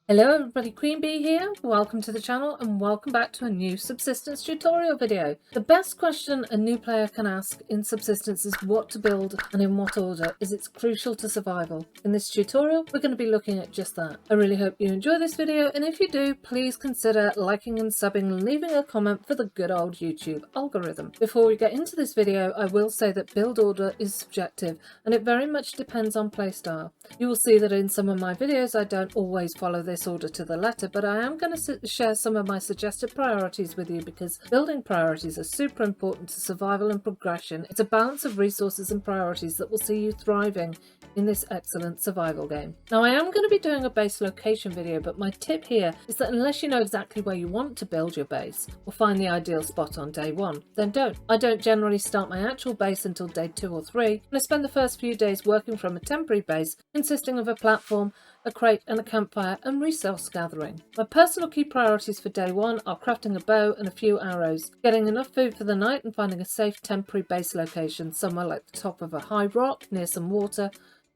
Hello everybody, Queenbee here. Welcome to the channel and welcome back to a new Subsistence tutorial video. The best question a new player can ask in Subsistence is what to build and in what order, as it's crucial to survival. In this tutorial, we're going to be looking at just that. I really hope you enjoy this video, and if you do, please consider liking and subbing and leaving a comment for the good old YouTube algorithm. Before we get into this video, I will say that build order is subjective and it very much depends on playstyle. You will see that in some of my videos I don't always follow this order to the letter, but I am going to share some of my suggested priorities with you because building priorities are super important to survival and progression. It's a balance of resources and priorities that will see you thriving in this excellent survival game. Now I am going to be doing a base location video, but my tip here is that unless you know exactly where you want to build your base or find the ideal spot on day one, then don't. I don't generally start my actual base until day 2 or 3, and I spend the first few days working from a temporary base consisting of a platform, a crate and a campfire, and resource gathering. My personal key priorities for day 1 are crafting a bow and a few arrows, getting enough food for the night and finding a safe temporary base location somewhere like the top of a high rock near some water.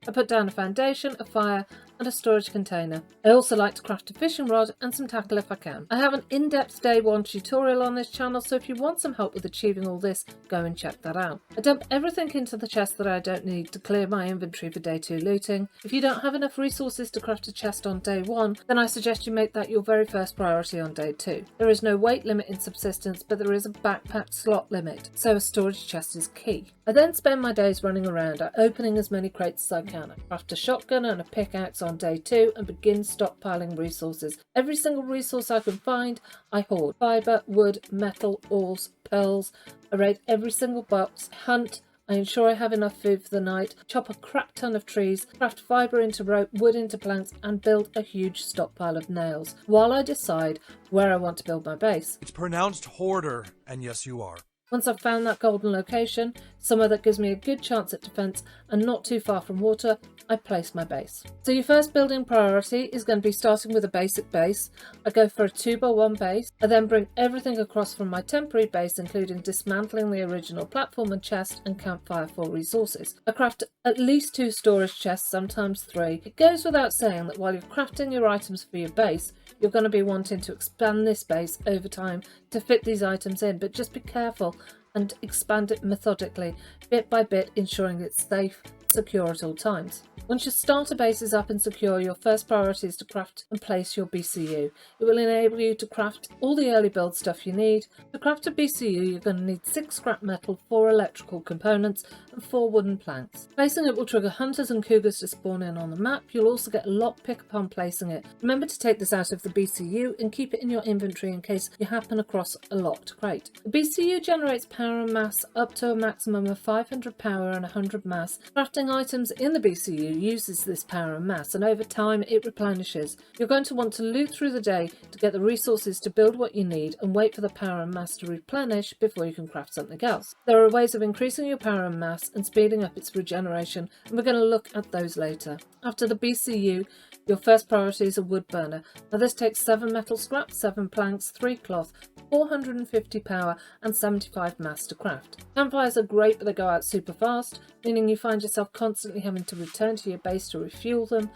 I put down a foundation, a fire and a storage container. I also like to craft a fishing rod and some tackle if I can. I have an in-depth day 1 tutorial on this channel, so if you want some help with achieving all this, go and check that out. I dump everything into the chest that I don't need to clear my inventory for day 2 looting. If you don't have enough resources to craft a chest on day 1, then I suggest you make that your very first priority on day 2. There is no weight limit in Subsistence, but there is a backpack slot limit, so a storage chest is key. I then spend my days running around, opening as many crates as I can. I craft a shotgun and a pickaxe on day 2 and begin stockpiling resources. Every single resource I can find, I hoard. Fibre, wood, metal, ores, pearls. I raid every single box, hunt. I ensure I have enough food for the night, chop a crap ton of trees, craft fibre into rope, wood into planks, and build a huge stockpile of nails, while I decide where I want to build my base. It's pronounced hoarder, and yes you are. Once I've found that golden location, somewhere that gives me a good chance at defence and not too far from water, I place my base. So your first building priority is going to be starting with a basic base. I go for a 2x1 base. I then bring everything across from my temporary base, including dismantling the original platform and chest and campfire for resources. I craft at least 2 storage chests, sometimes 3. It goes without saying that while you're crafting your items for your base, you're going to be wanting to expand this base over time to fit these items in, but just be careful and expand it methodically, bit by bit, ensuring it's safe, secure at all times. Once your starter base is up and secure, your first priority is to craft and place your BCU. It will enable you to craft all the early build stuff you need. To craft a BCU, you're going to need 6 scrap metal, 4 electrical components and 4 wooden planks. Placing it will trigger hunters and cougars to spawn in on the map. You'll also get a lockpick upon placing it. Remember to take this out of the BCU and keep it in your inventory in case you happen across a locked crate. The BCU generates power and mass up to a maximum of 500 power and 100 mass. Crafting items in the BCU uses this power and mass, and over time it replenishes. You're going to want to loot through the day to get the resources to build what you need and wait for the power and mass to replenish before you can craft something else. There are ways of increasing your power and mass and speeding up its regeneration, and we're going to look at those later. After the BCU, your first priority is a wood burner. Now this takes 7 metal scrap, 7 planks, 3 cloth, 450 power and 75 mass to craft. Campfires are great, but they go out super fast, meaning you find yourself constantly having to return to your base to refuel them,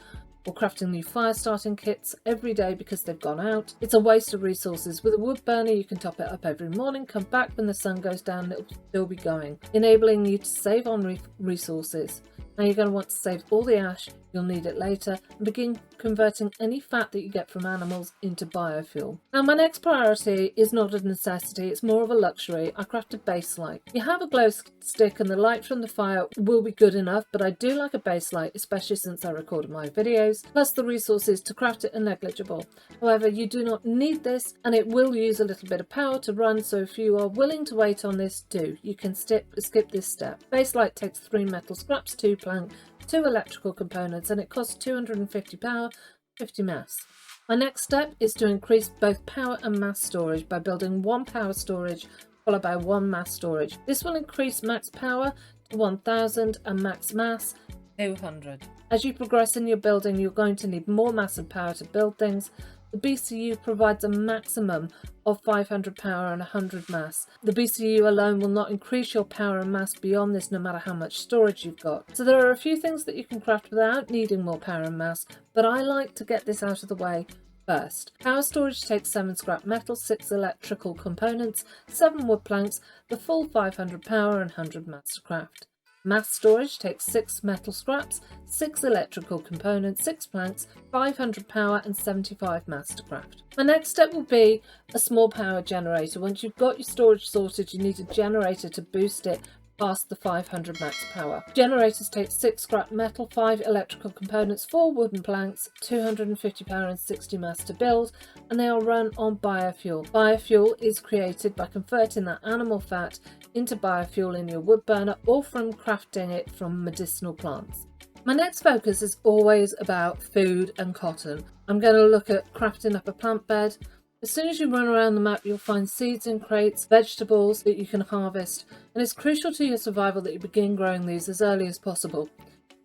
or crafting new fire starting kits every day because they've gone out. It's a waste of resources. With a wood burner you can top it up every morning, come back when the sun goes down and it'll still be going, enabling you to save on resources. Now you're going to want to save all the ash, you'll need it later, and begin converting any fat that you get from animals into biofuel. Now my next priority is not a necessity, it's more of a luxury. I craft a base light. You have a glow stick and the light from the fire will be good enough, but I do like a base light, especially since I recorded my videos, plus the resources to craft it are negligible. However, you do not need this and it will use a little bit of power to run, so if you are willing to wait on this, do. You can skip this step. Base light takes 3 metal scraps, 2 plank, 2 electrical components, and it costs 250 power, 50 mass. My next step is to increase both power and mass storage by building 1 power storage followed by 1 mass storage. This will increase max power to 1000 and max mass 200. As you progress in your building, you're going to need more mass and power to build things. The BCU provides a maximum of 500 power and 100 mass. The BCU alone will not increase your power and mass beyond this no matter how much storage you've got. So there are a few things that you can craft without needing more power and mass, but I like to get this out of the way first. Power storage takes 7 scrap metal, 6 electrical components, 7 wood planks, the full 500 power and 100 mass to craft. Mass storage takes 6 metal scraps, 6 electrical components, 6 planks, 500 power and 75 mass to craft. My next step will be a small power generator. Once you've got your storage sorted, you need a generator to boost it past the 500 max power. Generators take 6 scrap metal, 5 electrical components, 4 wooden planks, 250 power and 60 mass to build, and they are run on biofuel. Biofuel is created by converting that animal fat into biofuel in your wood burner or from crafting it from medicinal plants. My next focus is always about food and cotton. I'm going to look at crafting up a plant bed. As soon as you run around the map, you'll find seeds in crates, vegetables that you can harvest, and it's crucial to your survival that you begin growing these as early as possible.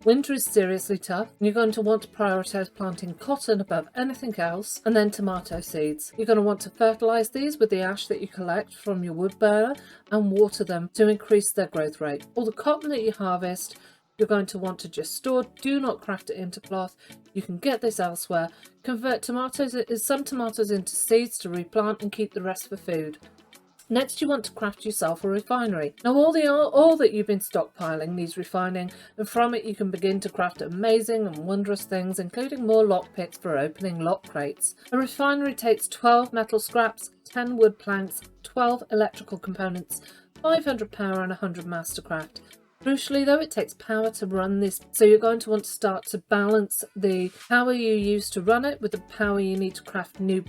Winter is seriously tough, and you're going to want to prioritise planting cotton above anything else, and then tomato seeds. You're going to want to fertilise these with the ash that you collect from your wood burner and water them to increase their growth rate. All the cotton that you harvest, you're going to want to just store. Do not craft it into cloth. You can get this elsewhere. Convert some tomatoes into seeds to replant and keep the rest for food. Next, you want to craft yourself a refinery. Now, all that you've been stockpiling needs refining, and from it you can begin to craft amazing and wondrous things, including more lockpicks for opening lock crates. A refinery takes 12 metal scraps, 10 wood planks, 12 electrical components, 500 power and 100 mass to craft. Crucially though, it takes power to run this, so you're going to want to start to balance the power you use to run it with the power you need to craft new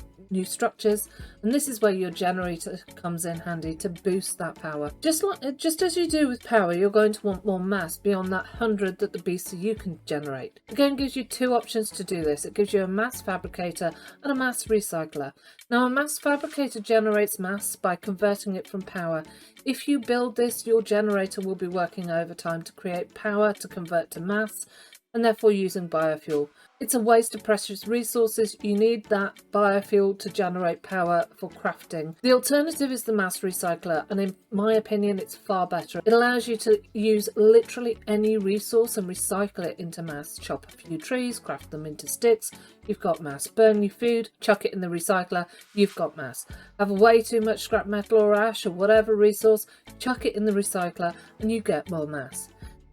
structures, and this is where your generator comes in handy to boost that power. Just as you do with power, you're going to want more mass beyond that 100 that the BCU can generate. The game gives you 2 options to do this. It gives you a mass fabricator and a mass recycler. Now, a mass fabricator generates mass by converting it from power. If you build this, your generator will be working overtime to create power to convert to mass, and therefore using biofuel. It's a waste of precious resources. You need that biofuel to generate power for crafting. The alternative is the mass recycler, and in my opinion it's far better. It allows you to use literally any resource and recycle it into mass. Chop a few trees, craft them into sticks, you've got mass. Burn your food, chuck it in the recycler, you've got mass. Have way too much scrap metal or ash or whatever resource, chuck it in the recycler and you get more mass.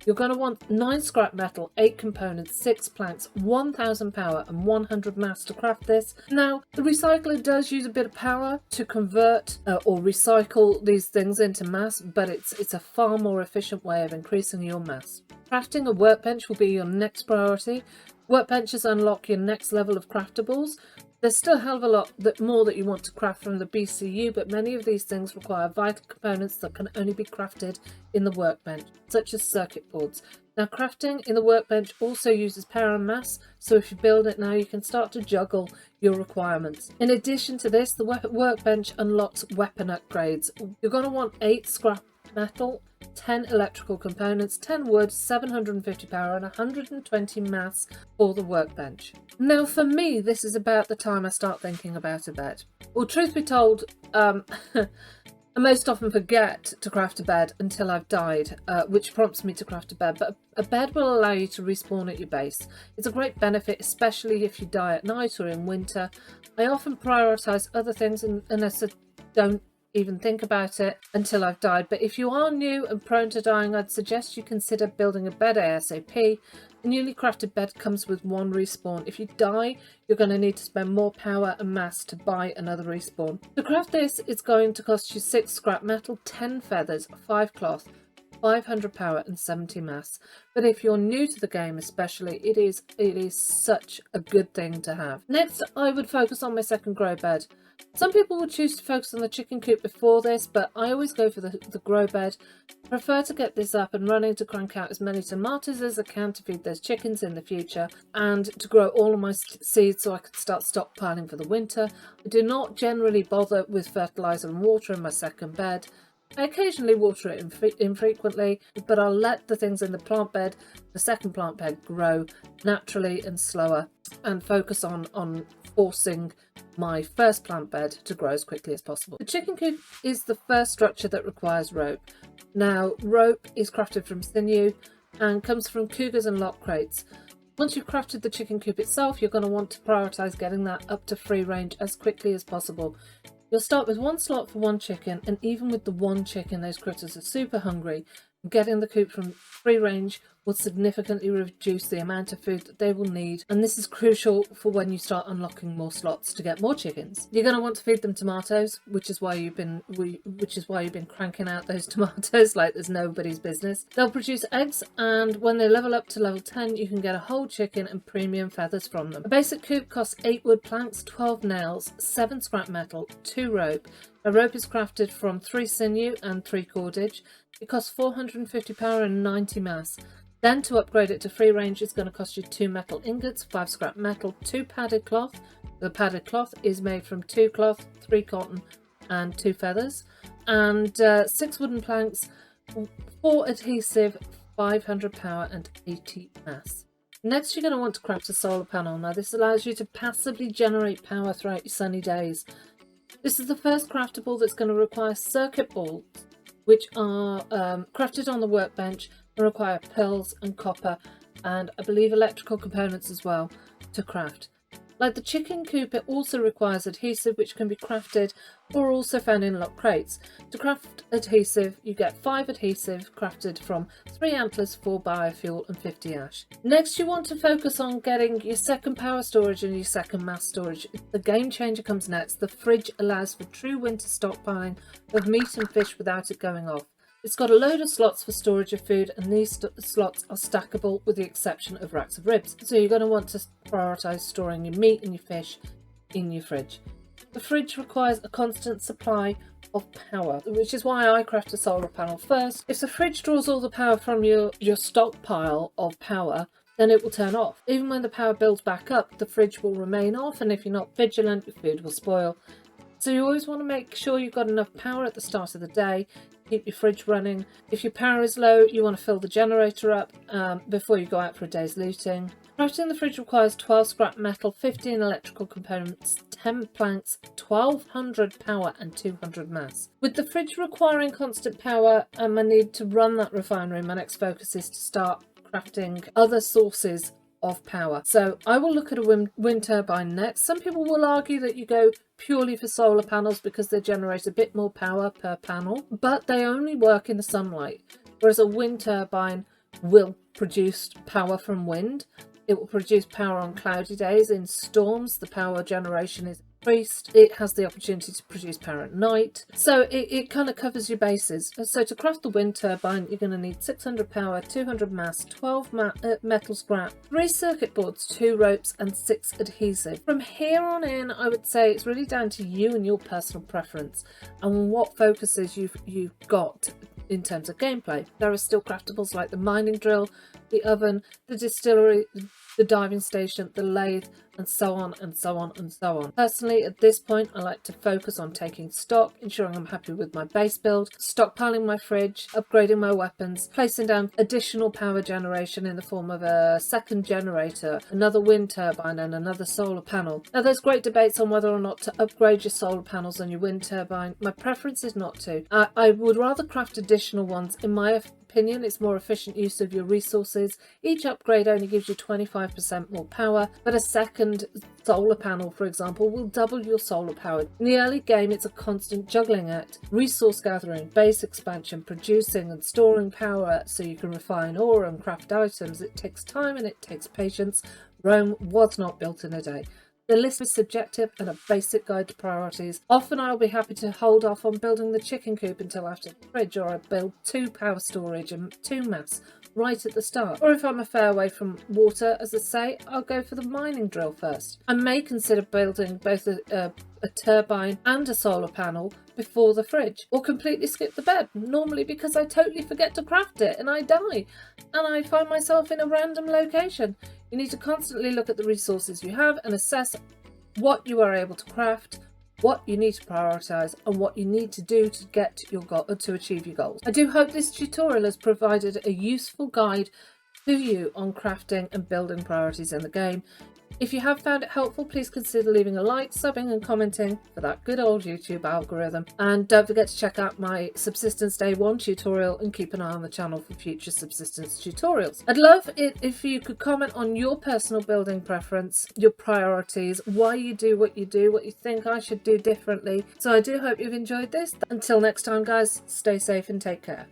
You're going to want 9 scrap metal, 8 components, 6 planks, 1000 power and 100 mass to craft this. Now, the recycler does use a bit of power to convert or recycle these things into mass, but it's a far more efficient way of increasing your mass. Crafting a workbench will be your next priority. Workbenches unlock your next level of craftables. There's still a hell of a lot more that you want to craft from the BCU, but many of these things require vital components that can only be crafted in the workbench, such as circuit boards. Now, crafting in the workbench also uses power and mass, so if you build it now, you can start to juggle your requirements. In addition to this, the workbench unlocks weapon upgrades. You're going to want 8 scrap metal, 10 electrical components, 10 wood, 750 power and 120 mass for the workbench. Now for me, this is about the time I start thinking about a bed. Well, truth be told, I most often forget to craft a bed until I've died, which prompts me to craft a bed, but a bed will allow you to respawn at your base. It's a great benefit, especially if you die at night or in winter. I often prioritise other things and I don't even think about it until I've died, but if you are new and prone to dying, I'd suggest you consider building a bed ASAP. A newly crafted bed comes with 1 respawn. If you die, you're going to need to spend more power and mass to buy another respawn. To craft this, it's going to cost you 6 scrap metal, 10 feathers, 5 cloth, 500 power and 70 mass. But if you're new to the game especially, it is such a good thing to have. Next, I would focus on my second grow bed. Some people would choose to focus on the chicken coop before this, but I always go for the grow bed. I prefer to get this up and running to crank out as many tomatoes as I can to feed those chickens in the future, and to grow all of my seeds so I can start stockpiling for the winter. I do not generally bother with fertilizer and water in my second bed. I occasionally water it infrequently, but I'll let the things in the plant bed, the second plant bed, grow naturally and slower, and focus on forcing my first plant bed to grow as quickly as possible. The chicken coop is the first structure that requires rope. Now, rope is crafted from sinew and comes from cougars and lock crates. Once you've crafted the chicken coop itself, you're going to want to prioritise getting that up to free range as quickly as possible. You'll start with one slot for one chicken, and even with the one chicken, those critters are super hungry. Getting the coop from free range will significantly reduce the amount of food that they will need, and this is crucial for when you start unlocking more slots to get more chickens. You're going to want to feed them tomatoes, which is why you've been cranking out those tomatoes like there's nobody's business. They'll produce eggs, and when they level up to level 10, you can get a whole chicken and premium feathers from them. A basic coop costs 8 wood planks, 12 nails, 7 scrap metal, 2 rope. A rope is crafted from 3 sinew and 3 cordage. It costs 450 power and 90 mass. Then to upgrade it to free range, it's going to cost you 2 metal ingots, 5 scrap metal, 2 padded cloth. The padded cloth is made from 2 cloth, 3 cotton and 2 feathers. And 6 wooden planks, 4 adhesive, 500 power and 80 mass. Next, you're going to want to craft a solar panel. Now, this allows you to passively generate power throughout your sunny days. This is the first craftable that's going to require circuit boards, which are crafted on the workbench and require pills and copper and I believe electrical components as well to craft. Like the chicken coop, it also requires adhesive, which can be crafted or also found in lock crates. To craft adhesive, you get 5 adhesive crafted from 3 antlers, 4 biofuel and 50 ash. Next, you want to focus on getting your second power storage and your second mass storage. The game changer comes next. The fridge allows for true winter stockpiling of meat and fish without it going off. It's got a load of slots for storage of food, and these slots are stackable with the exception of racks of ribs. So you're going to want to prioritise storing your meat and your fish in your fridge. The fridge requires a constant supply of power, which is why I craft a solar panel first. If the fridge draws all the power from your stockpile of power, then it will turn off. Even when the power builds back up, the fridge will remain off, and if you're not vigilant, your food will spoil. So you always want to make sure you've got enough power at the start of the day. Keep your fridge running. If your power is low, you want to fill the generator up before you go out for a day's looting. Crafting the fridge requires 12 scrap metal, 15 electrical components, 10 planks, 1200 power and 200 mass. With the fridge requiring constant power and my need to run that refinery, my next focus is to start crafting other sources of power. So I will look at a wind turbine next. Some people will argue that you go purely for solar panels because they generate a bit more power per panel, but they only work in the sunlight, whereas a wind turbine will produce power from wind. It will produce power on cloudy days. In storms, the power generation is increased. It has the opportunity to produce power at night. So it kind of covers your bases. So to craft the wind turbine, you're going to need 600 power, 200 mass, 12 metal scrap, 3 circuit boards, 2 ropes and 6 adhesive. From here on in, I would say it's really down to you and your personal preference and what focuses you've got in terms of gameplay. There are still craftables like the mining drill, the oven, the distillery, the diving station, the lathe, and so on and so on and so on. Personally, at this point, I like to focus on taking stock, ensuring I'm happy with my base build, stockpiling my fridge, upgrading my weapons, placing down additional power generation in the form of a second generator, another wind turbine and another solar panel. Now, there's great debates on whether or not to upgrade your solar panels and your wind turbine. My preference is not to. I would rather craft additional ones. In my opinion, it's more efficient use of your resources. Each upgrade only gives you 25% more power, but a second solar panel, for example, will double your solar power. In the early game, it's a constant juggling act. Resource gathering, base expansion, producing and storing power so you can refine ore and craft items. It takes time and it takes patience. Rome was not built in a day. The list is subjective and a basic guide to priorities. Often I'll be happy to hold off on building the chicken coop until after the fridge, or I build 2 power storage and 2 mass right at the start. Or if I'm a fair way from water, as I say, I'll go for the mining drill first. I may consider building both a turbine and a solar panel before the fridge, or completely skip the bed, normally because I totally forget to craft it and I die and I find myself in a random location. You need to constantly look at the resources you have and assess what you are able to craft, what you need to prioritize and what you need to do to get your goal, to achieve your goals. I do hope this tutorial has provided a useful guide to you on crafting and building priorities in the game. If you have found it helpful, please consider leaving a like, subbing and commenting for that good old YouTube algorithm. And don't forget to check out my Subsistence Day 1 tutorial and keep an eye on the channel for future Subsistence tutorials. I'd love it if you could comment on your personal building preference, your priorities, why you do, what you think I should do differently. So I do hope you've enjoyed this. Until next time guys, stay safe and take care.